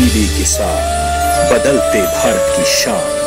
तब्दीली के साथ बदलते भारत की शान।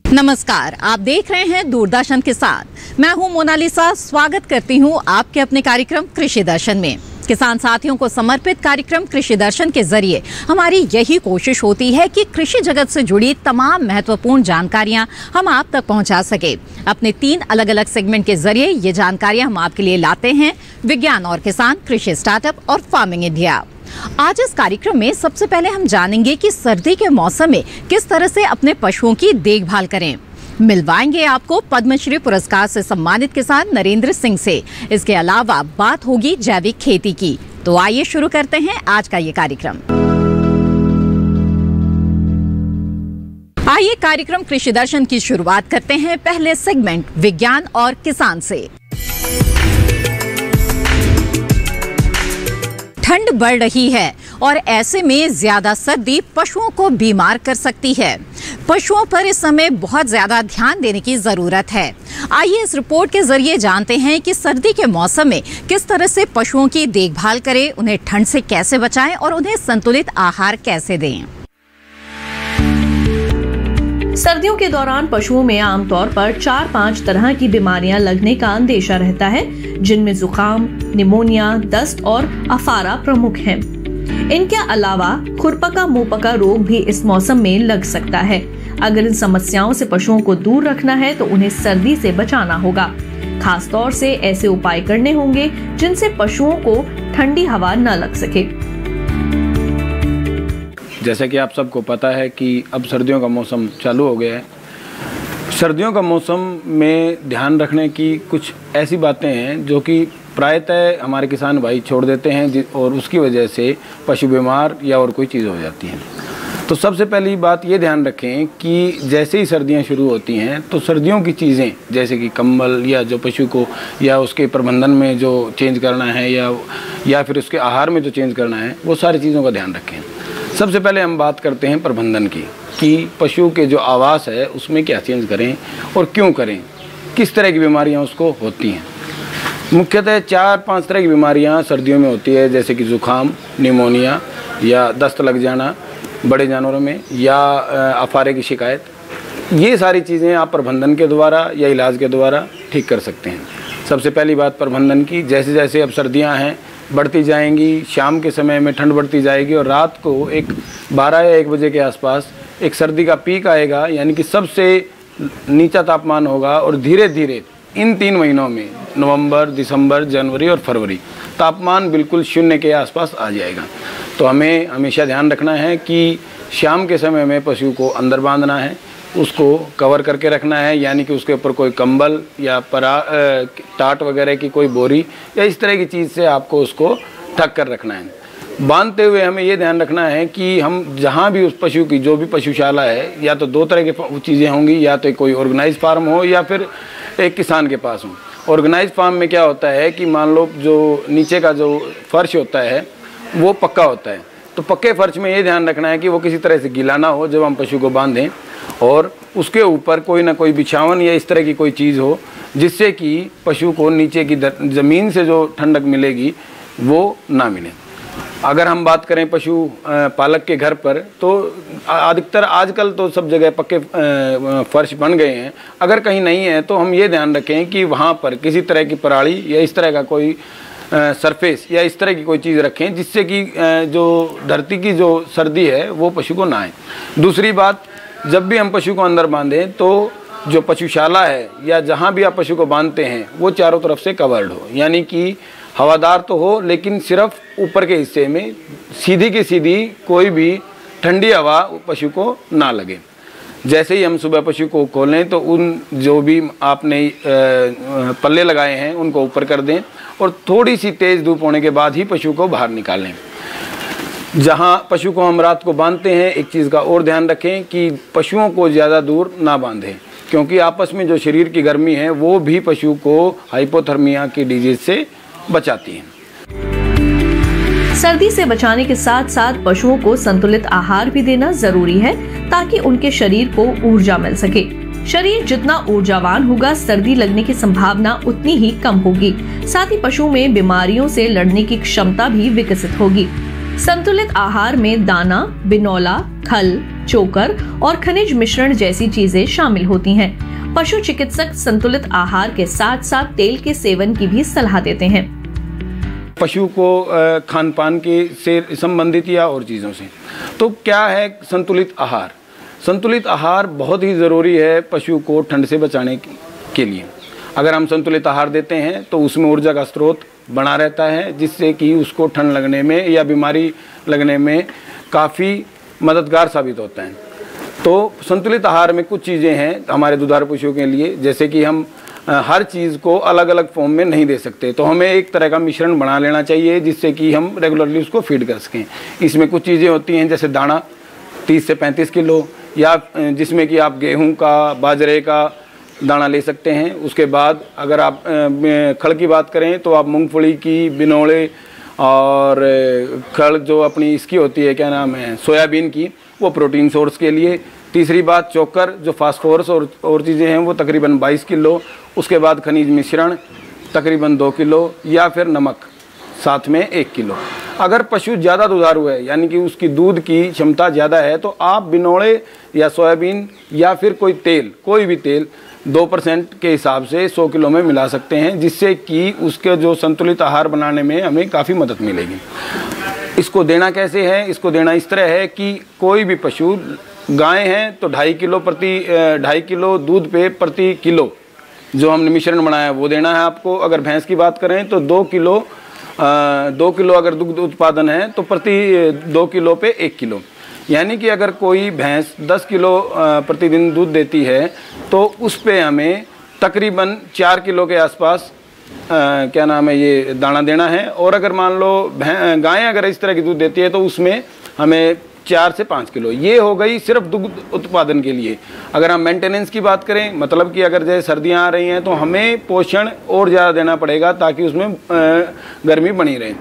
नमस्कार, आप देख रहे हैं दूरदर्शन के साथ। मैं हूं मोनालिसा। स्वागत करती हूं आपके अपने कार्यक्रम कृषि दर्शन में। किसान साथियों को समर्पित कार्यक्रम कृषि दर्शन के जरिए हमारी यही कोशिश होती है कि कृषि जगत से जुड़ी तमाम महत्वपूर्ण जानकारियां हम आप तक पहुंचा सके। अपने 3 अलग अलग सेगमेंट के जरिए ये जानकारियां हम आपके लिए लाते हैं। विज्ञान और किसान, कृषि स्टार्टअप और फार्मिंग इंडिया। आज इस कार्यक्रम में सबसे पहले हम जानेंगे कि सर्दी के मौसम में किस तरह से अपने पशुओं की देखभाल करें। मिलवाएंगे आपको पद्मश्री पुरस्कार से सम्मानित किसान नरेंद्र सिंह से। इसके अलावा बात होगी जैविक खेती की। तो आइए शुरू करते हैं आज का ये कार्यक्रम। आइए कार्यक्रम कृषि दर्शन की शुरुआत करते हैं पहले सेगमेंट विज्ञान और किसान से। ठंड बढ़ रही है और ऐसे में ज्यादा सर्दी पशुओं को बीमार कर सकती है। पशुओं पर इस समय बहुत ज्यादा ध्यान देने की जरूरत है। आइए इस रिपोर्ट के जरिए जानते हैं कि सर्दी के मौसम में किस तरह से पशुओं की देखभाल करें, उन्हें ठंड से कैसे बचाएं और उन्हें संतुलित आहार कैसे दें। सर्दियों के दौरान पशुओं में आमतौर पर 4-5 तरह की बीमारियां लगने का अंदेशा रहता है, जिनमें जुकाम, निमोनिया, दस्त और अफारा प्रमुख हैं। इनके अलावा खुरपका मुंहपका रोग भी इस मौसम में लग सकता है। अगर इन समस्याओं से पशुओं को दूर रखना है तो उन्हें सर्दी से बचाना होगा। खास तौर से ऐसे उपाय करने होंगे जिनसे पशुओं को ठंडी हवा न लग सके। जैसा कि आप सबको पता है कि अब सर्दियों का मौसम चालू हो गया है। सर्दियों का मौसम में ध्यान रखने की कुछ ऐसी बातें हैं जो कि प्रायतः हमारे किसान भाई छोड़ देते हैं और उसकी वजह से पशु बीमार या और कोई चीज़ हो जाती है। तो सबसे पहली बात ये ध्यान रखें कि जैसे ही सर्दियां शुरू होती हैं तो सर्दियों की चीज़ें जैसे कि कंबल या जो पशु को या उसके प्रबंधन में जो चेंज करना है या फिर उसके आहार में जो चेंज करना है, वो सारी चीज़ों का ध्यान रखें। सबसे पहले हम बात करते हैं प्रबंधन की कि पशु के जो आवास है उसमें क्या चेंज करें और क्यों करें, किस तरह की बीमारियां उसको होती हैं। मुख्यतः 4-5 तरह की बीमारियां सर्दियों में होती है, जैसे कि जुकाम, निमोनिया या दस्त लग जाना बड़े जानवरों में या अफारे की शिकायत। ये सारी चीज़ें आप प्रबंधन के द्वारा या इलाज के द्वारा ठीक कर सकते हैं। सबसे पहली बात प्रबंधन की, जैसे जैसे अब सर्दियाँ हैं बढ़ती जाएंगी, शाम के समय में ठंड बढ़ती जाएगी और रात को 12 या 1 बजे के आसपास एक सर्दी का पीक आएगा, यानी कि सबसे नीचा तापमान होगा और धीरे धीरे इन 3 महीनों में नवंबर, दिसंबर, जनवरी और फरवरी तापमान बिल्कुल 0 के आसपास आ जाएगा। तो हमें हमेशा ध्यान रखना है कि शाम के समय में पशु को अंदर बांधना है, उसको कवर करके रखना है, यानी कि उसके ऊपर कोई कंबल या टाट वगैरह की कोई बोरी या इस तरह की चीज़ से आपको उसको ढक कर रखना है। बांधते हुए हमें ये ध्यान रखना है कि हम जहाँ भी उस पशु की जो भी पशुशाला है, या तो 2 तरह की चीज़ें होंगी, या तो कोई ऑर्गेनाइज फार्म हो या फिर एक किसान के पास हो। ऑर्गेनाइज फार्म में क्या होता है कि मान लो जो नीचे का जो फर्श होता है वो पक्का होता है, तो पक्के फर्श में ये ध्यान रखना है कि वो किसी तरह से गीला ना हो जब हम पशु को बांधें, और उसके ऊपर कोई ना कोई बिछावन या इस तरह की कोई चीज़ हो जिससे कि पशु को नीचे की ज़मीन से जो ठंडक मिलेगी वो ना मिले। अगर हम बात करें पशु पालक के घर पर, तो अधिकतर आजकल तो सब जगह पक्के फर्श बन गए हैं। अगर कहीं नहीं है तो हम ये ध्यान रखें कि वहाँ पर किसी तरह की पराली या इस तरह का कोई सरफेस या इस तरह की कोई चीज़ रखें जिससे कि जो धरती की जो सर्दी है वो पशु को ना आए। दूसरी बात, जब भी हम पशु को अंदर बांधें तो जो पशुशाला है या जहाँ भी आप पशु को बांधते हैं वो चारों तरफ से कवर्ड हो, यानी कि हवादार तो हो लेकिन सिर्फ ऊपर के हिस्से में सीधी की सीधी कोई भी ठंडी हवा पशु को ना लगे। जैसे ही हम सुबह पशु को खोलें तो उन जो भी आपने पल्ले लगाए हैं उनको ऊपर कर दें और थोड़ी सी तेज़ धूप होने के बाद ही पशु को बाहर निकालें। जहाँ पशु को हम रात को बांधते हैं, एक चीज़ का और ध्यान रखें कि पशुओं को ज़्यादा दूर ना बांधें, क्योंकि आपस में जो शरीर की गर्मी है वो भी पशु को हाइपोथर्मिया की डिजीज से बचाती है। सर्दी से बचाने के साथ साथ पशुओं को संतुलित आहार भी देना जरूरी है ताकि उनके शरीर को ऊर्जा मिल सके। शरीर जितना ऊर्जावान होगा, सर्दी लगने की संभावना उतनी ही कम होगी। साथ ही पशु में बीमारियों से लड़ने की क्षमता भी विकसित होगी। संतुलित आहार में दाना, बिनौला, खल, चोकर और खनिज मिश्रण जैसी चीजें शामिल होती हैं। पशु चिकित्सक संतुलित आहार के साथ साथ तेल के सेवन की भी सलाह देते हैं। पशु को खान पान के से संबंधित या और चीज़ों से, तो क्या है संतुलित आहार? संतुलित आहार बहुत ही ज़रूरी है पशु को ठंड से बचाने के लिए। अगर हम संतुलित आहार देते हैं तो उसमें ऊर्जा का स्रोत बना रहता है, जिससे कि उसको ठंड लगने में या बीमारी लगने में काफ़ी मददगार साबित होता है। तो संतुलित आहार में कुछ चीज़ें हैं हमारे दुधारू पशुओं के लिए, जैसे कि हम हर चीज़ को अलग अलग फॉर्म में नहीं दे सकते, तो हमें एक तरह का मिश्रण बना लेना चाहिए जिससे कि हम रेगुलरली उसको फीड कर सकें। इसमें कुछ चीज़ें होती हैं जैसे दाना 30 से 35 किलो, या जिसमें कि आप गेहूं का, बाजरे का दाना ले सकते हैं। उसके बाद अगर आप खल की बात करें तो आप मूंगफली की, बिनौले और खल जो अपनी इसकी होती है, क्या नाम है, सोयाबीन की, वो प्रोटीन सोर्स के लिए। तीसरी बात चोकर जो फास्फोरस और चीज़ें हैं वो तकरीबन 22 किलो। उसके बाद खनिज मिश्रण तकरीबन 2 किलो, या फिर नमक साथ में 1 किलो। अगर पशु ज़्यादा दुधारू है, यानी कि उसकी दूध की क्षमता ज़्यादा है, तो आप बिनौले या सोयाबीन या फिर कोई तेल, कोई भी तेल 2% के हिसाब से 100 किलो में मिला सकते हैं, जिससे कि उसके जो संतुलित आहार बनाने में हमें काफ़ी मदद मिलेगी। इसको देना कैसे है? इसको देना इस तरह है कि कोई भी पशु, गाय हैं तो 2.5 किलो दूध पे प्रति किलो जो हमने मिश्रण बनाया है वो देना है आपको। अगर भैंस की बात करें तो 2 किलो अगर दुग्ध उत्पादन है तो प्रति 2 किलो पे 1 किलो, यानी कि अगर कोई भैंस 10 किलो प्रतिदिन दूध देती है तो उस पे हमें तकरीबन 4 किलो के आसपास क्या नाम है ये दाना देना है। और अगर मान लो गायें अगर इस तरह की दूध देती है तो उसमें हमें 4 से 5 किलो। ये हो गई सिर्फ दुग्ध उत्पादन के लिए। अगर हम मेंटेनेंस की बात करें, मतलब कि अगर जैसे सर्दियां आ रही हैं तो हमें पोषण और ज़्यादा देना पड़ेगा ताकि उसमें गर्मी बनी रहे।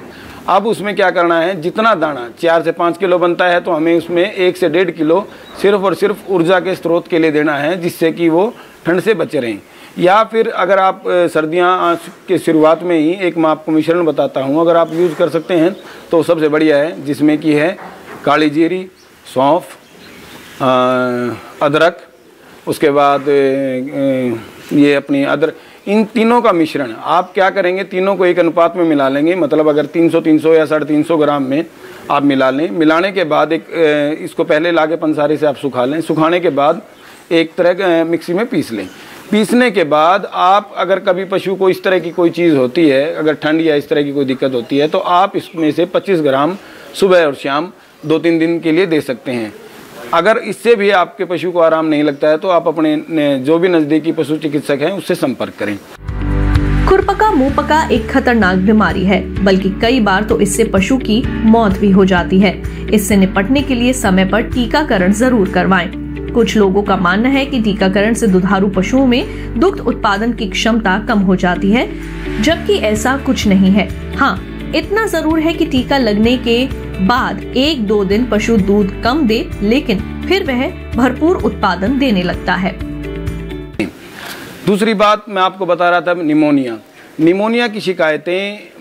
अब उसमें क्या करना है, जितना दाना 4 से 5 किलो बनता है तो हमें उसमें 1 से 1.5 किलो सिर्फ और सिर्फ ऊर्जा के स्रोत के लिए देना है, जिससे कि वो ठंड से बचे रहें। या फिर अगर आप सर्दियां के शुरुआत में ही एक मैं आपको मिश्रण बताता हूं, अगर आप यूज़ कर सकते हैं तो सबसे बढ़िया है, जिसमें कि है काली जीरी, सौंफ, अदरक, उसके बाद ये अपनी अदरक, इन तीनों का मिश्रण आप क्या करेंगे, तीनों को एक अनुपात में मिला लेंगे। मतलब अगर 300 या 350 ग्राम में आप मिला लें। मिलाने के बाद इसको पहले लाके पंसारी से आप सुखा लें। सुखाने के बाद एक तरह मिक्सी में पीस लें। पीसने के बाद आप अगर कभी पशु को इस तरह की कोई चीज़ होती है, अगर ठंड या इस तरह की कोई दिक्कत होती है, तो आप इसमें से 25 ग्राम सुबह और शाम 2-3 दिन के लिए दे सकते हैं। अगर इससे भी आपके पशु को आराम नहीं लगता है तो आप अपने जो भी नज़दीकी पशु चिकित्सक हैं उससे संपर्क करें। खुरपका मुंहपका एक खतरनाक बीमारी है, बल्कि कई बार तो इससे पशु की मौत भी हो जाती है। इससे निपटने के लिए समय पर टीकाकरण जरूर करवाएं। कुछ लोगों का मानना है कि टीकाकरण से दुधारू पशुओं में दुग्ध उत्पादन की क्षमता कम हो जाती है, जबकि ऐसा कुछ नहीं है। हाँ, इतना जरूर है कि टीका लगने के बाद 1-2 दिन पशु दूध कम दे, लेकिन फिर वह भरपूर उत्पादन देने लगता है। दूसरी बात मैं आपको बता रहा था, निमोनिया की शिकायतें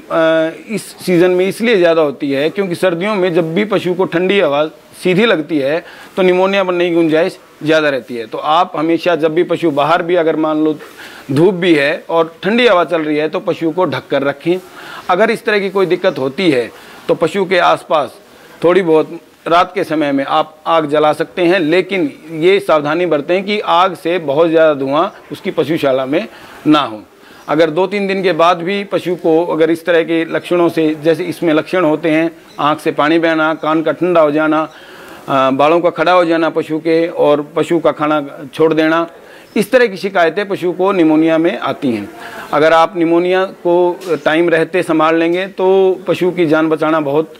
इस सीज़न में इसलिए ज़्यादा होती है क्योंकि सर्दियों में जब भी पशु को ठंडी हवा सीधी लगती है तो निमोनिया बनने की गुंजाइश ज़्यादा रहती है। तो आप हमेशा जब भी पशु बाहर भी, अगर मान लो धूप भी है और ठंडी हवा चल रही है, तो पशु को ढक कर रखें। अगर इस तरह की कोई दिक्कत होती है तो पशु के आसपास थोड़ी बहुत रात के समय में आप आग जला सकते हैं, लेकिन ये सावधानी बरतें कि आग से बहुत ज़्यादा धुआं उसकी पशुशाला में ना हो। अगर 2-3 दिन के बाद भी पशु को अगर इस तरह के लक्षणों से, जैसे इसमें लक्षण होते हैं आँख से पानी बहना, कान का ठंडा हो जाना, बालों का खड़ा हो जाना पशु के और पशु का खाना छोड़ देना, इस तरह की शिकायतें पशु को निमोनिया में आती हैं। अगर आप निमोनिया को टाइम रहते संभाल लेंगे तो पशु की जान बचाना बहुत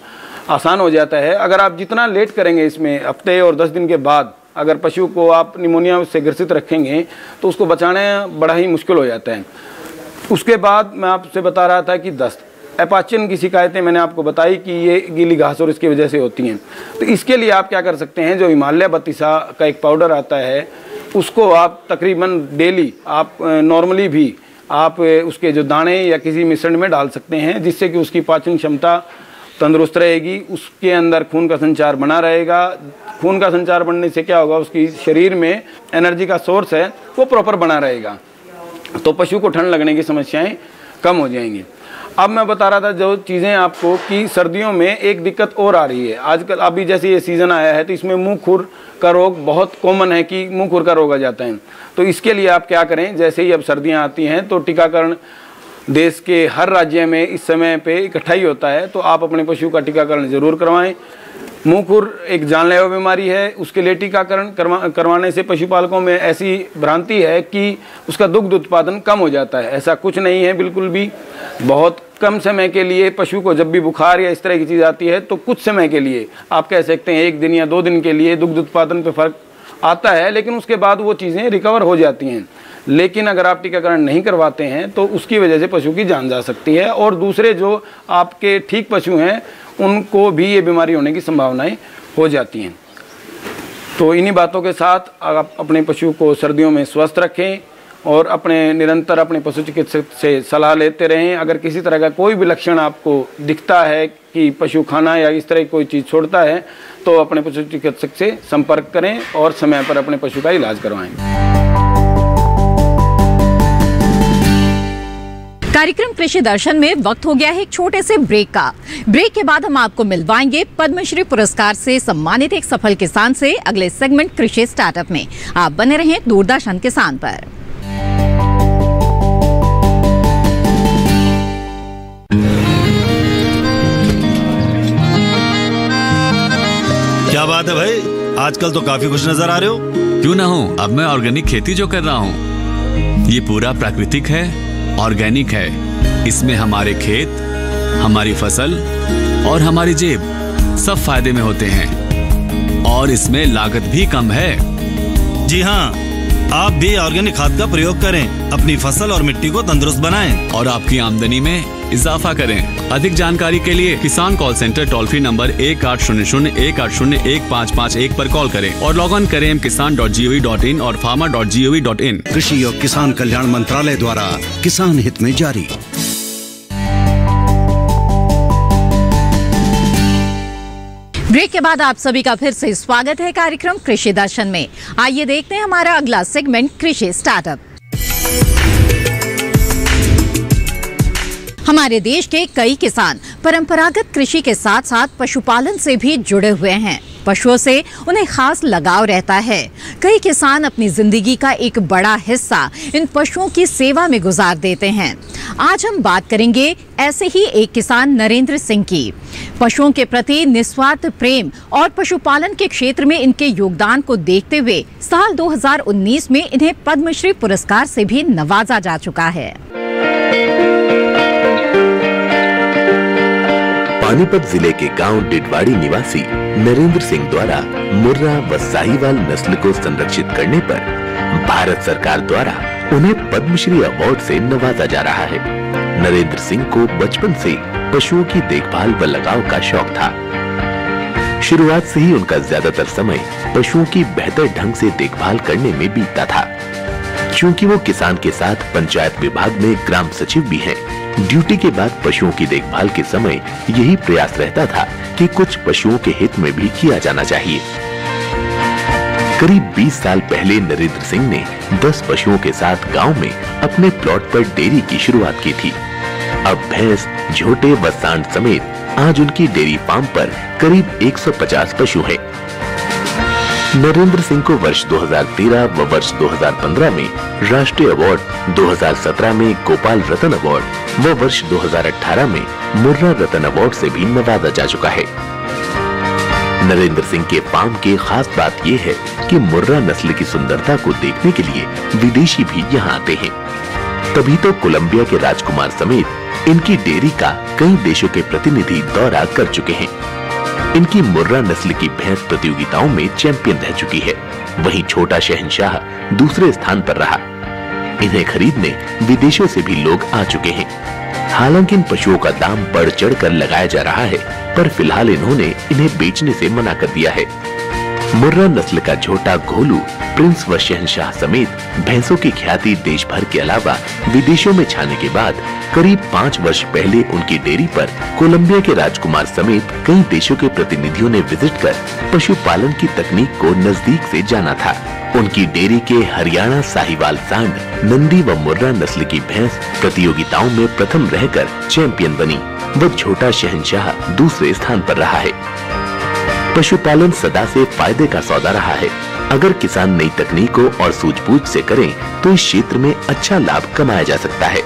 आसान हो जाता है। अगर आप जितना लेट करेंगे इसमें, हफ्ते और 10 दिन के बाद अगर पशु को आप निमोनिया से ग्रसित रखेंगे तो उसको बचाना बड़ा ही मुश्किल हो जाता है। उसके बाद मैं आपसे बता रहा था कि दस्त, एपाचिन की शिकायतें मैंने आपको बताई कि ये गीली घास और इसकी वजह से होती हैं। तो इसके लिए आप क्या कर सकते हैं, जो हिमालय बत्तीसा का एक पाउडर आता है उसको आप तकरीबन डेली आप नॉर्मली भी आप उसके जो दाने या किसी मिश्रण में डाल सकते हैं, जिससे कि उसकी पाचन क्षमता तंदुरुस्त रहेगी, उसके अंदर खून का संचार बना रहेगा। खून का संचार बनने से क्या होगा, उसकी शरीर में एनर्जी का सोर्स है वो प्रॉपर बना रहेगा, तो पशु को ठंड लगने की समस्याएं कम हो जाएंगी। अब मैं बता रहा था जो चीज़ें आपको कि सर्दियों में एक दिक्कत और आ रही है आजकल, अभी जैसे ये सीज़न आया है तो इसमें मुंह खुर का रोग बहुत कॉमन है कि मुंह खुर का रोग आ जाता है। तो इसके लिए आप क्या करें, जैसे ही अब सर्दियां आती हैं तो टीकाकरण देश के हर राज्य में इस समय पे इकट्ठा ही होता है, तो आप अपने पशु का टीकाकरण ज़रूर करवाएं। मुंह खुर एक जानलेवा बीमारी है, उसके लिए टीकाकरण करवाने से पशुपालकों में ऐसी भ्रांति है कि उसका दुग्ध उत्पादन कम हो जाता है। ऐसा कुछ नहीं है बिल्कुल भी। बहुत कम समय के लिए पशु को जब भी बुखार या इस तरह की चीज़ आती है तो कुछ समय के लिए आप कह सकते हैं 1 दिन या 2 दिन के लिए दुग्ध उत्पादन पे फर्क आता है, लेकिन उसके बाद वो चीज़ें रिकवर हो जाती हैं। लेकिन अगर आप टीकाकरण नहीं करवाते हैं तो उसकी वजह से पशु की जान जा सकती है और दूसरे जो आपके ठीक पशु हैं उनको भी ये बीमारी होने की संभावनाएं हो जाती हैं। तो इन्हीं बातों के साथ आप अपने पशु को सर्दियों में स्वस्थ रखें और निरंतर अपने पशु चिकित्सक से सलाह लेते रहें। अगर किसी तरह का कोई भी लक्षण आपको दिखता है कि पशु खाना या इस तरह की कोई चीज़ छोड़ता है तो अपने पशु चिकित्सक से संपर्क करें और समय पर अपने पशु का इलाज करवाएं। कार्यक्रम कृषि दर्शन में वक्त हो गया है एक छोटे से ब्रेक का। ब्रेक के बाद हम आपको मिलवाएंगे पद्मश्री पुरस्कार से सम्मानित एक सफल किसान से अगले सेगमेंट कृषि स्टार्टअप में। आप बने रहें दूरदर्शन किसान पर। क्या बात है भाई, आजकल तो काफी खुश नजर आ रहे हो। क्यों ना हूँ, अब मैं ऑर्गेनिक खेती जो कर रहा हूँ ये पूरा प्राकृतिक है, ऑर्गेनिक है। इसमें हमारे खेत, हमारी फसल और हमारी जेब सब फायदे में होते हैं और इसमें लागत भी कम है। जी हाँ, आप भी ऑर्गेनिक खाद का प्रयोग करें, अपनी फसल और मिट्टी को तंदुरुस्त बनाएं और आपकी आमदनी में इजाफा करें। अधिक जानकारी के लिए किसान call centre toll free number 1800-180-1551 पर कॉल करें और लॉग ऑन करें kisan.gov.in और farmer.gov.in। कृषि और किसान कल्याण मंत्रालय द्वारा किसान हित में जारी। ब्रेक के बाद आप सभी का फिर से स्वागत है कार्यक्रम कृषि दर्शन में। आइए देखते हैं हमारा अगला सेगमेंट कृषि स्टार्टअप। हमारे देश के कई किसान परंपरागत कृषि के साथ साथ पशुपालन से भी जुड़े हुए हैं। पशुओं से उन्हें खास लगाव रहता है। कई किसान अपनी जिंदगी का एक बड़ा हिस्सा इन पशुओं की सेवा में गुजार देते हैं। आज हम बात करेंगे ऐसे ही एक किसान नरेंद्र सिंह की। पशुओं के प्रति निस्वार्थ प्रेम और पशुपालन के क्षेत्र में इनके योगदान को देखते हुए साल 2019 में इन्हें पद्मश्री पुरस्कार से भी नवाजा जा चुका है। पानीपत जिले के गांव डिडवाड़ी निवासी नरेंद्र सिंह द्वारा मुर्रा व साहिवाल नस्ल को संरक्षित करने पर भारत सरकार द्वारा उन्हें पद्मश्री अवार्ड से नवाजा जा रहा है। नरेंद्र सिंह को बचपन से पशुओं की देखभाल व लगाव का शौक था। शुरुआत से ही उनका ज्यादातर समय पशुओं की बेहतर ढंग से देखभाल करने में बीतता था। क्योंकि वो किसान के साथ पंचायत विभाग में ग्राम सचिव भी हैं, ड्यूटी के बाद पशुओं की देखभाल के समय यही प्रयास रहता था कि कुछ पशुओं के हित में भी किया जाना चाहिए। करीब 20 साल पहले नरेंद्र सिंह ने 10 पशुओं के साथ गांव में अपने प्लॉट पर डेयरी की शुरुआत की थी। अब भैंस, झोटे व सांड समेत आज उनकी डेयरी फार्म पर करीब 150 पशु हैं। नरेंद्र सिंह को वर्ष 2013 व वर्ष 2015 में राष्ट्रीय अवार्ड, 2017 में गोपाल रत्न अवार्ड व वर्ष 2018 में मुर्रा रत्न अवार्ड से भी नवाजा जा चुका है। नरेंद्र सिंह के फार्म की खास बात यह है कि मुर्रा नस्ल की सुंदरता को देखने के लिए विदेशी भी यहाँ आते हैं। तभी तो कोलंबिया के राजकुमार समेत इनकी डेयरी का कई देशों के प्रतिनिधि दौरा कर चुके हैं। इनकी मुर्रा नस्ल की भैंस प्रतियोगिताओं में चैंपियन रह चुकी है। वहीं छोटा शहंशाह दूसरे स्थान पर रहा। इन्हें खरीदने विदेशों से भी लोग आ चुके हैं। हालांकि इन पशुओं का दाम बढ़ चढ़ कर लगाया जा रहा है, पर फिलहाल इन्होंने इन्हें बेचने से मना कर दिया है। मुर्रा नस्ल का झोटा घोलू, प्रिंस व शहंशाह समेत भैंसों की ख्याति देश भर के अलावा विदेशों में छाने के बाद करीब 5 वर्ष पहले उनकी डेयरी पर कोलंबिया के राजकुमार समेत कई देशों के प्रतिनिधियों ने विजिट कर पशुपालन की तकनीक को नजदीक से जाना था। उनकी डेयरी के हरियाणा साहिवाल सांड, नंदी व मुर्रा नस्ल की भैंस प्रतियोगिताओं में प्रथम रहकर चैंपियन बनी व छोटा शहंशाह दूसरे स्थान पर रहा है। पशुपालन सदा से फायदे का सौदा रहा है। अगर किसान नई तकनीकों और सूझबूझ से करें तो इस क्षेत्र में अच्छा लाभ कमाया जा सकता है।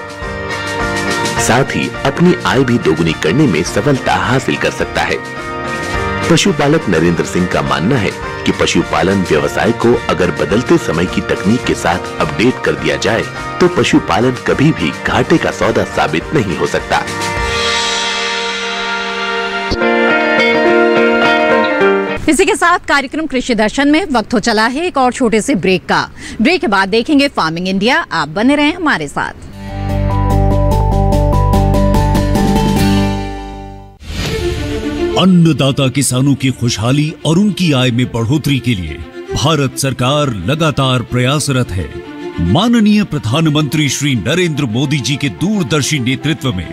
साथ ही अपनी आय भी दोगुनी करने में सफलता हासिल कर सकता है। पशुपालक नरेंद्र सिंह का मानना है कि पशुपालन व्यवसाय को अगर बदलते समय की तकनीक के साथ अपडेट कर दिया जाए तो पशुपालन कभी भी घाटे का सौदा साबित नहीं हो सकता। इसी के साथ कार्यक्रम कृषि दर्शन में वक्त हो चला है एक और छोटे से ब्रेक का। ब्रेक के बाद देखेंगे फार्मिंग इंडिया। आप बने रहें हमारे साथ। अन्नदाता किसानों की खुशहाली और उनकी आय में बढ़ोतरी के लिए भारत सरकार लगातार प्रयासरत है। माननीय प्रधानमंत्री श्री नरेंद्र मोदी जी के दूरदर्शी नेतृत्व में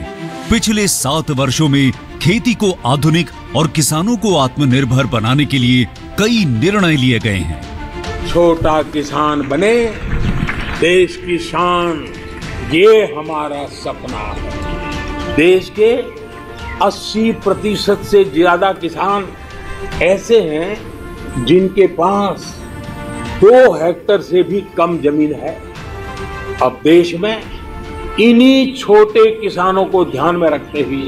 पिछले 7 वर्षों में खेती को आधुनिक और किसानों को आत्मनिर्भर बनाने के लिए कई निर्णय लिए गए हैं। छोटा किसान बने देश की शान, ये हमारा सपना है। देश के 80% से ज्यादा किसान ऐसे हैं जिनके पास 2 हेक्टेयर से भी कम जमीन है। अब देश में इन्हीं छोटे किसानों को ध्यान में रखते हुए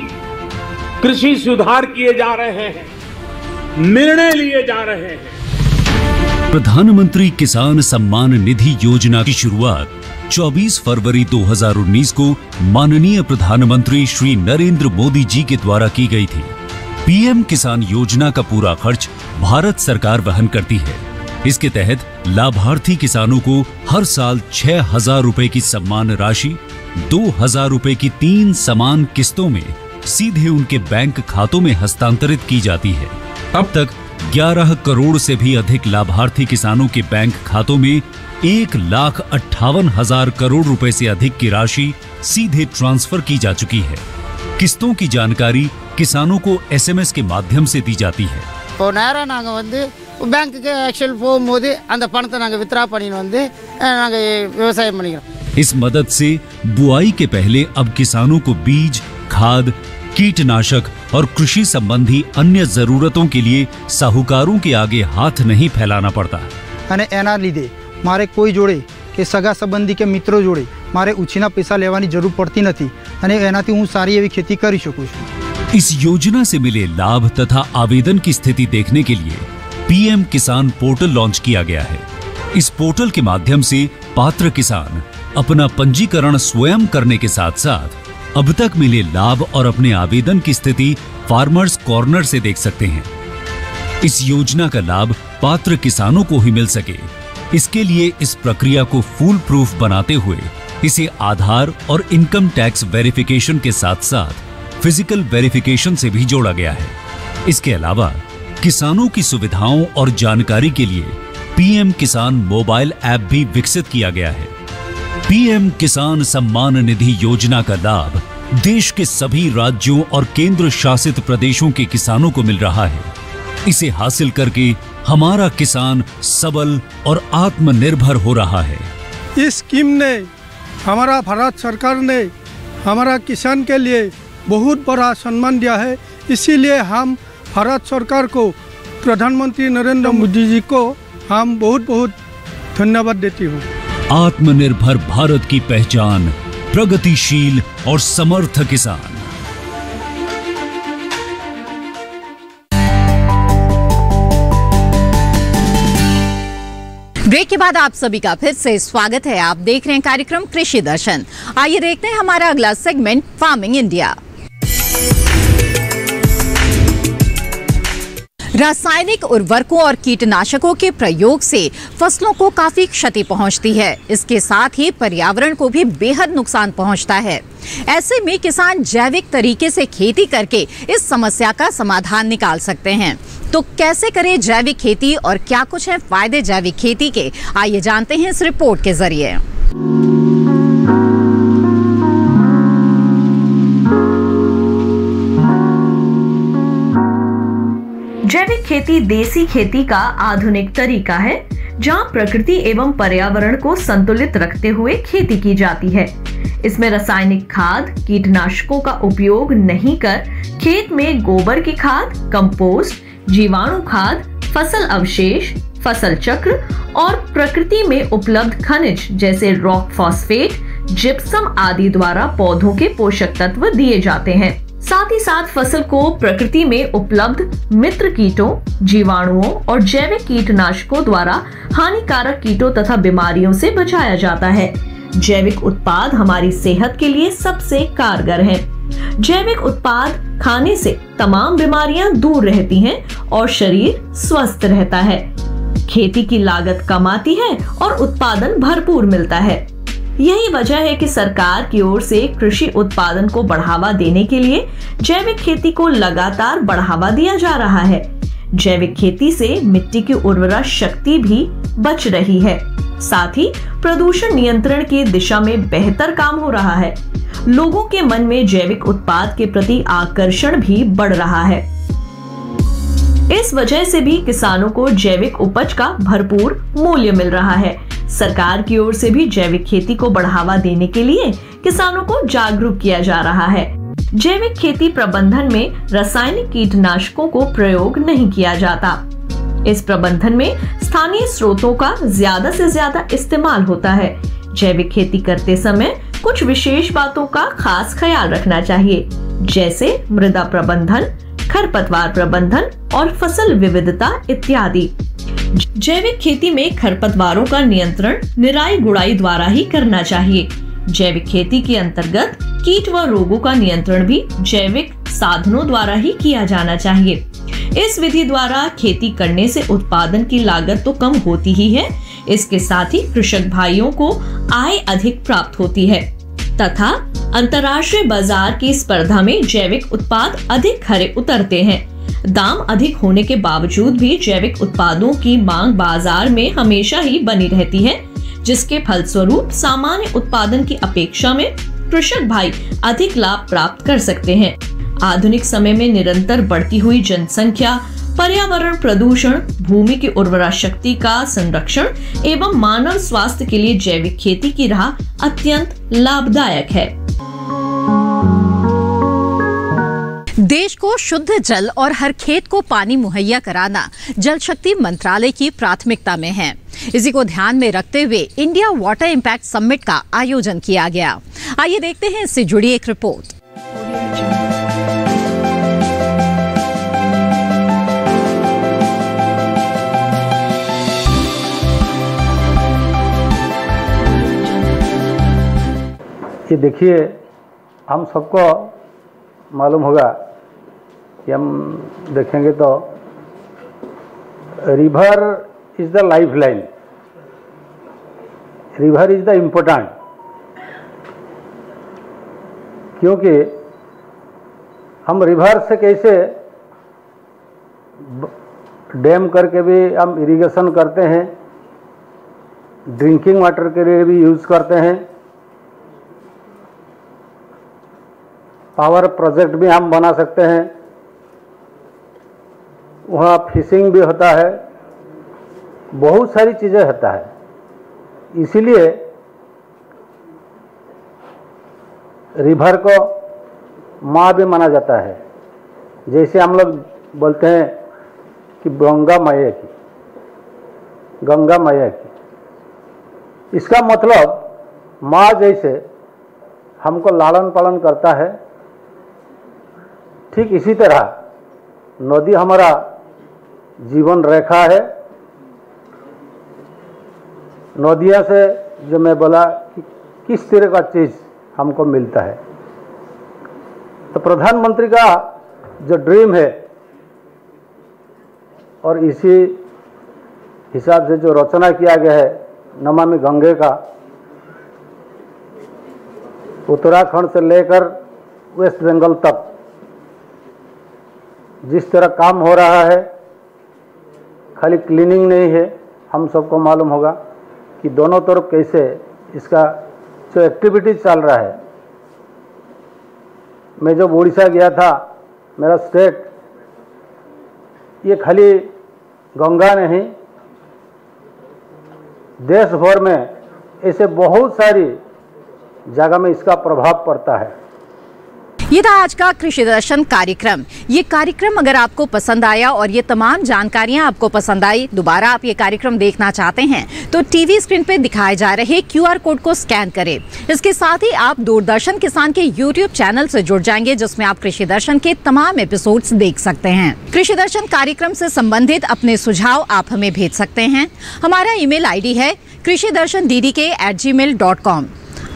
कृषि सुधार किए जा रहे हैं, निर्णय लिए जा रहे हैं। प्रधानमंत्री किसान सम्मान निधि योजना की शुरुआत 24 फरवरी 2019 को माननीय प्रधानमंत्री श्री नरेंद्र मोदी जी के द्वारा की गई थी। पीएम किसान योजना का पूरा खर्च भारत सरकार वहन करती है। इसके तहत लाभार्थी किसानों को हर साल 6,000 रुपए की सम्मान राशि 2,000 रुपए की 3 समान किस्तों में सीधे उनके बैंक खातों में हस्तांतरित की जाती है। अब तक 11 करोड़ से भी अधिक लाभार्थी किसानों के बैंक खातों में 1,58,000 करोड़ रुपए से अधिक की राशि सीधे ट्रांसफर की जा चुकी है। किस्तों की जानकारी किसानों को एसएमएस के माध्यम से दी जाती है। बैंक के एक्चुअल போகும்போது அந்த பணத்தை நாங்க வித்ரா பண்ணிட்டு வந்து நாங்க விவசாயம் பண்ணிக்கிறோம்। इस मदद से बुआई के पहले अब किसानों को बीज, खाद, कीटनाशक और कृषि संबंधी अन्य जरूरतों के लिए साहूकारों के आगे हाथ नहीं फैलाना पड़ता। અને એના લીધે મારે કોઈ જોડે કે સગા સંબંધી કે મિત્રો જોડે મારે ઉછીના પૈસા લેવાની જરૂર પડતી નથી અને એનાથી હું સારી એવી खेती કરી શકું છું। इस योजना से मिले लाभ तथा आवेदन की स्थिति देखने के लिए पीएम किसान पोर्टल लॉन्च किया गया है। इस पोर्टल के माध्यम से पात्र किसान अपना पंजीकरण स्वयं करने के साथ साथ अब तक मिले लाभ और अपने आवेदन की स्थिति फार्मर्स कॉर्नर से देख सकते हैं। इस योजना का लाभ पात्र किसानों को ही मिल सके, इसके लिए इस प्रक्रिया को फूल प्रूफ बनाते हुए इसे आधार और इनकम टैक्स वेरिफिकेशन के साथ साथ फिजिकल वेरिफिकेशन से भी जोड़ा गया है। इसके अलावा किसानों की सुविधाओं और जानकारी के लिए पीएम किसान मोबाइल ऐप भी विकसित किया गया है। पीएम किसान सम्मान निधि योजना का लाभ देश के सभी राज्यों और केंद्र शासित प्रदेशों के किसानों को मिल रहा है। इसे हासिल करके हमारा किसान सबल और आत्मनिर्भर हो रहा है। इस स्कीम ने हमारा भारत सरकार ने हमारा किसान के लिए बहुत बड़ा सम्मान दिया है। इसीलिए हम भारत सरकार को, प्रधानमंत्री नरेंद्र मोदी जी को हम बहुत बहुत धन्यवाद देती हूँ। आत्मनिर्भर भारत की पहचान प्रगतिशील और समर्थ किसान। ब्रेक के बाद आप सभी का फिर से स्वागत है। आप देख रहे हैं कार्यक्रम कृषि दर्शन। आइए देखते हैं हमारा अगला सेगमेंट फार्मिंग इंडिया। रासायनिक उर्वरकों और कीटनाशकों के प्रयोग से फसलों को काफी क्षति पहुंचती है। इसके साथ ही पर्यावरण को भी बेहद नुकसान पहुंचता है। ऐसे में किसान जैविक तरीके से खेती करके इस समस्या का समाधान निकाल सकते हैं। तो कैसे करें जैविक खेती और क्या कुछ है फायदे जैविक खेती के, आइए जानते हैं इस रिपोर्ट के जरिए। जैविक खेती देसी खेती का आधुनिक तरीका है, जहां प्रकृति एवं पर्यावरण को संतुलित रखते हुए खेती की जाती है। इसमें रासायनिक खाद, कीटनाशकों का उपयोग नहीं कर खेत में गोबर की खाद, कंपोस्ट, जीवाणु खाद, फसल अवशेष, फसल चक्र और प्रकृति में उपलब्ध खनिज जैसे रॉक फॉस्फेट, जिप्सम आदि द्वारा पौधों के पोषक तत्व दिए जाते हैं। साथ ही साथ फसल को प्रकृति में उपलब्ध मित्र कीटों, जीवाणुओं और जैविक कीटनाशकों द्वारा हानिकारक कीटों तथा बीमारियों से बचाया जाता है। जैविक उत्पाद हमारी सेहत के लिए सबसे कारगर हैं। जैविक उत्पाद खाने से तमाम बीमारियां दूर रहती हैं और शरीर स्वस्थ रहता है। खेती की लागत कम आती है और उत्पादन भरपूर मिलता है। यही वजह है कि सरकार की ओर से कृषि उत्पादन को बढ़ावा देने के लिए जैविक खेती को लगातार बढ़ावा दिया जा रहा है। जैविक खेती से मिट्टी की उर्वरा शक्ति भी बच रही है। साथ ही प्रदूषण नियंत्रण की दिशा में बेहतर काम हो रहा है। लोगों के मन में जैविक उत्पाद के प्रति आकर्षण भी बढ़ रहा है। इस वजह से भी किसानों को जैविक उपज का भरपूर मूल्य मिल रहा है। सरकार की ओर से भी जैविक खेती को बढ़ावा देने के लिए किसानों को जागरूक किया जा रहा है। जैविक खेती प्रबंधन में रासायनिक कीटनाशकों को प्रयोग नहीं किया जाता। इस प्रबंधन में स्थानीय स्रोतों का ज्यादा से ज्यादा इस्तेमाल होता है। जैविक खेती करते समय कुछ विशेष बातों का खास ख्याल रखना चाहिए, जैसे मृदा प्रबंधन, खरपतवार प्रबंधन और फसल विविधता इत्यादि। जैविक खेती में खरपतवारों का नियंत्रण निराई गुड़ाई द्वारा ही करना चाहिए। जैविक खेती के अंतर्गत कीट व रोगों का नियंत्रण भी जैविक साधनों द्वारा ही किया जाना चाहिए। इस विधि द्वारा खेती करने से उत्पादन की लागत तो कम होती ही है, इसके साथ ही कृषक भाइयों को आय अधिक प्राप्त होती है तथा अंतर्राष्ट्रीय बाजार की स्पर्धा में जैविक उत्पाद अधिक खरे उतरते हैं। दाम अधिक होने के बावजूद भी जैविक उत्पादों की मांग बाजार में हमेशा ही बनी रहती है, जिसके फलस्वरूप सामान्य उत्पादन की अपेक्षा में कृषक भाई अधिक लाभ प्राप्त कर सकते हैं। आधुनिक समय में निरंतर बढ़ती हुई जनसंख्या, पर्यावरण प्रदूषण, भूमि की उर्वरा शक्ति का संरक्षण एवं मानव स्वास्थ्य के लिए जैविक खेती की राह अत्यंत लाभदायक है। देश को शुद्ध जल और हर खेत को पानी मुहैया कराना जल शक्ति मंत्रालय की प्राथमिकता में है। इसी को ध्यान में रखते हुए इंडिया वाटर इम्पैक्ट समिट का आयोजन किया गया। आइए देखते हैं इससे जुड़ी एक रिपोर्ट। ये देखिए, हम सबको मालूम होगा कि हम देखेंगे तो river is the life line, river is the important, क्योंकि हम रिवर से कैसे डैम करके भी हम इरिगेशन करते हैं, ड्रिंकिंग वाटर के लिए भी यूज़ करते हैं, पावर प्रोजेक्ट भी हम बना सकते हैं, वहाँ फिशिंग भी होता है, बहुत सारी चीज़ें होता है। इसीलिए रिवर को माँ भी माना जाता है। जैसे हम लोग बोलते हैं कि गंगा मैया की, गंगा मैया की, इसका मतलब माँ जैसे हमको लालन पालन करता है, ठीक इसी तरह नदी हमारा जीवन रेखा है। नदियों से जो मैं बोला कि किस तरह का चीज़ हमको मिलता है, तो प्रधानमंत्री का जो ड्रीम है और इसी हिसाब से जो रचना किया गया है नमामि गंगे का, उत्तराखंड से लेकर वेस्ट बंगाल तक जिस तरह काम हो रहा है, खाली क्लीनिंग नहीं है, हम सबको मालूम होगा कि दोनों तरफ कैसे इसका जो एक्टिविटीज चल रहा है। मैं जब उड़ीसा गया था, मेरा स्टेट, ये खाली गंगा नहीं, देश भर में ऐसे बहुत सारी जगह में इसका प्रभाव पड़ता है। ये था आज का कृषि दर्शन कार्यक्रम। ये कार्यक्रम अगर आपको पसंद आया और ये तमाम जानकारियां आपको पसंद आई, दोबारा आप ये कार्यक्रम देखना चाहते हैं तो टीवी स्क्रीन पे दिखाए जा रहे QR कोड को स्कैन करें। इसके साथ ही आप दूरदर्शन किसान के YouTube चैनल से जुड़ जाएंगे, जिसमें आप कृषि दर्शन के तमाम एपिसोड्स देख सकते हैं। कृषि दर्शन कार्यक्रम से संबंधित अपने सुझाव आप हमें भेज सकते हैं। हमारा ईमेल ID है krishidarshandddk@gmail.com।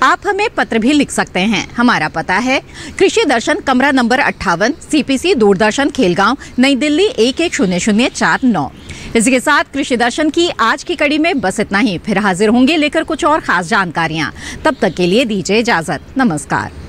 आप हमें पत्र भी लिख सकते हैं। हमारा पता है कृषि दर्शन, कमरा नंबर 58, CPC, दूरदर्शन, खेलगांव, नई दिल्ली 110049। इसी के साथ कृषि दर्शन की आज की कड़ी में बस इतना ही। फिर हाजिर होंगे लेकर कुछ और खास जानकारियां। तब तक के लिए दीजिए इजाजत। नमस्कार।